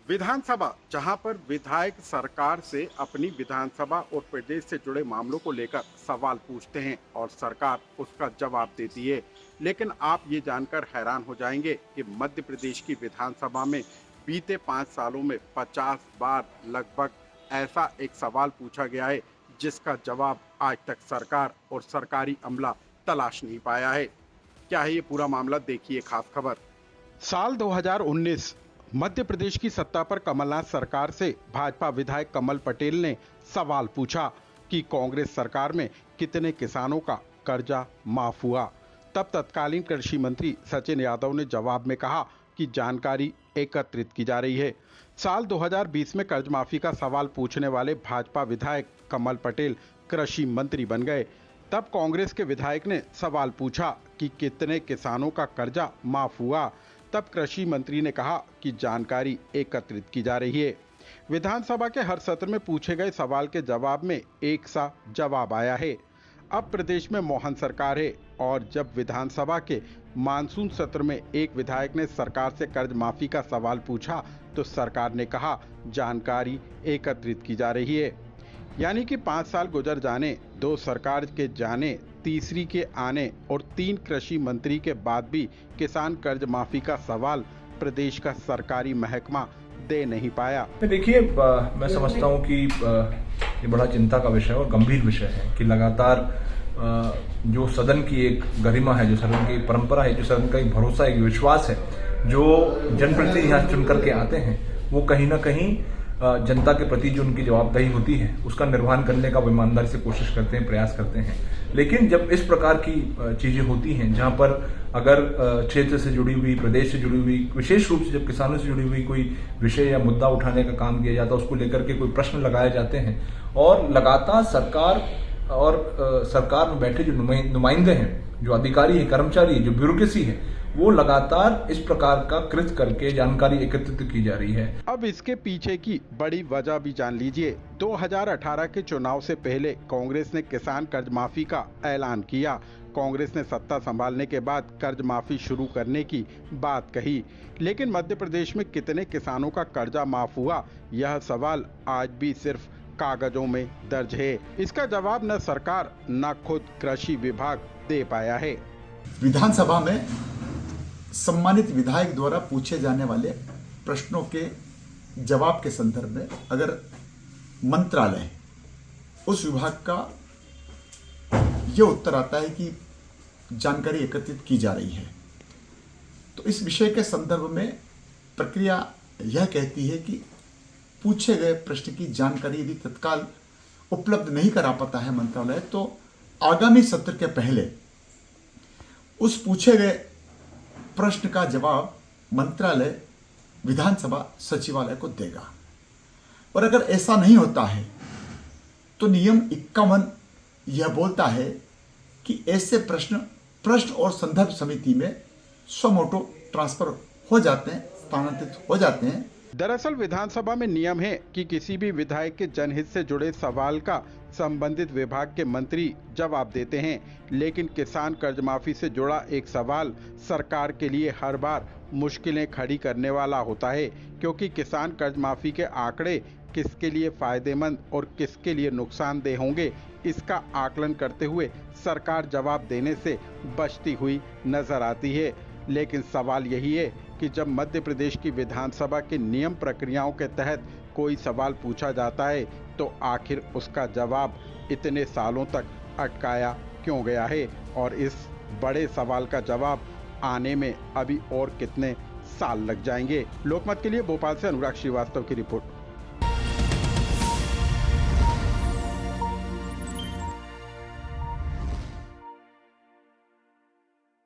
विधानसभा, जहां पर विधायक सरकार से अपनी विधानसभा और प्रदेश से जुड़े मामलों को लेकर सवाल पूछते हैं और सरकार उसका जवाब देती है। लेकिन आप ये जानकर हैरान हो जाएंगे कि मध्य प्रदेश की विधानसभा में बीते 5 सालों में 50 बार लगभग ऐसा एक सवाल पूछा गया है जिसका जवाब आज तक सरकार और सरकारी अमला तलाश नहीं पाया है। क्या है ये पूरा मामला, देखिए खास खबर। साल 2019 मध्य प्रदेश की सत्ता पर कमलनाथ सरकार से भाजपा विधायक कमल पटेल ने सवाल पूछा कि कांग्रेस सरकार में कितने किसानों का कर्जा माफ हुआ। तब तत्कालीन कृषि मंत्री सचिन यादव ने जवाब में कहा कि जानकारी एकत्रित की जा रही है। साल 2020 में कर्ज माफी का सवाल पूछने वाले भाजपा विधायक कमल पटेल कृषि मंत्री बन गए। तब कांग्रेस के विधायक ने सवाल पूछा कि कितने किसानों का कर्जा माफ हुआ। तब कृषि मंत्री ने कहा कि जानकारी एकत्रित की जा रही है। विधानसभा के हर सत्र में पूछे गए सवाल के जवाब में एक सा जवाब आया है। अब प्रदेश में मोहन सरकार है और जब विधानसभा के मानसून सत्र में एक विधायक ने सरकार से कर्ज माफी का सवाल पूछा तो सरकार ने कहा जानकारी एकत्रित की जा रही है। यानी कि 5 साल गुजर जाने, 2 सरकार के जाने, तीसरी के आने और 3 कृषि मंत्री के बाद भी किसान कर्ज माफी का सवाल प्रदेश का सरकारी महकमा दे नहीं पाया। देखिए, मैं समझता हूं कि ये बड़ा चिंता का विषय और गंभीर विषय है कि लगातार जो सदन की एक गरिमा है, जो सदन की परंपरा है, जो सदन का एक भरोसा, एक विश्वास है, जो जनप्रतिनिधि यहाँ चुन करके आते हैं, वो कहीं ना कहीं जनता के प्रति जो उनकी जवाबदेही होती है उसका निर्वहन करने का वो ईमानदारी से कोशिश करते हैं, प्रयास करते हैं। लेकिन जब इस प्रकार की चीजें होती हैं जहां पर अगर क्षेत्र से जुड़ी हुई, प्रदेश से जुड़ी हुई, विशेष रूप से जब किसानों से जुड़ी हुई कोई विषय या मुद्दा उठाने का काम किया जाता है, उसको लेकर के कोई प्रश्न लगाए जाते हैं और लगातार सरकार में बैठे जो नुमाइंदे हैं, जो अधिकारी हैं, कर्मचारी हैं, जो ब्यूरोक्रेसी है, वो लगातार इस प्रकार का कृत करके जानकारी एकत्रित की जा रही है। अब इसके पीछे की बड़ी वजह भी जान लीजिए। 2018 के चुनाव से पहले कांग्रेस ने किसान कर्ज माफी का ऐलान किया। कांग्रेस ने सत्ता संभालने के बाद कर्ज माफी शुरू करने की बात कही, लेकिन मध्य प्रदेश में कितने किसानों का कर्जा माफ हुआ, यह सवाल आज भी सिर्फ कागजों में दर्ज है। इसका जवाब न सरकार न खुद कृषि विभाग दे पाया है। विधानसभा में सम्मानित विधायक द्वारा पूछे जाने वाले प्रश्नों के जवाब के संदर्भ में अगर मंत्रालय, उस विभाग का यह उत्तर आता है कि जानकारी एकत्रित की जा रही है, तो इस विषय के संदर्भ में प्रक्रिया यह कहती है कि पूछे गए प्रश्न की जानकारी यदि तत्काल उपलब्ध नहीं करा पाता है मंत्रालय, तो आगामी सत्र के पहले उस पूछे गए प्रश्न का जवाब मंत्रालय विधानसभा सचिवालय को देगा। और अगर ऐसा नहीं होता है तो नियम 51 यह बोलता है कि ऐसे प्रश्न और संदर्भ समिति में स्वमोटो ट्रांसफर हो जाते हैं, स्थानांतरित हो जाते हैं। दरअसल विधानसभा में नियम है कि किसी भी विधायक के जनहित से जुड़े सवाल का संबंधित विभाग के मंत्री जवाब देते हैं, लेकिन किसान कर्ज माफी से जुड़ा एक सवाल सरकार के लिए हर बार मुश्किलें खड़ी करने वाला होता है, क्योंकि किसान कर्ज माफी के आंकड़े किसके लिए फायदेमंद और किसके लिए नुकसानदेह होंगे, इसका आकलन करते हुए सरकार जवाब देने से बचती हुई नजर आती है। लेकिन सवाल यही है कि जब मध्य प्रदेश की विधानसभा के नियम प्रक्रियाओं के तहत कोई सवाल पूछा जाता है तो आखिर उसका जवाब इतने सालों तक अटकाया क्यों गया है, और इस बड़े सवाल का जवाब आने में अभी और कितने साल लग जाएंगे। लोकमत के लिए भोपाल से अनुराग श्रीवास्तव की रिपोर्ट।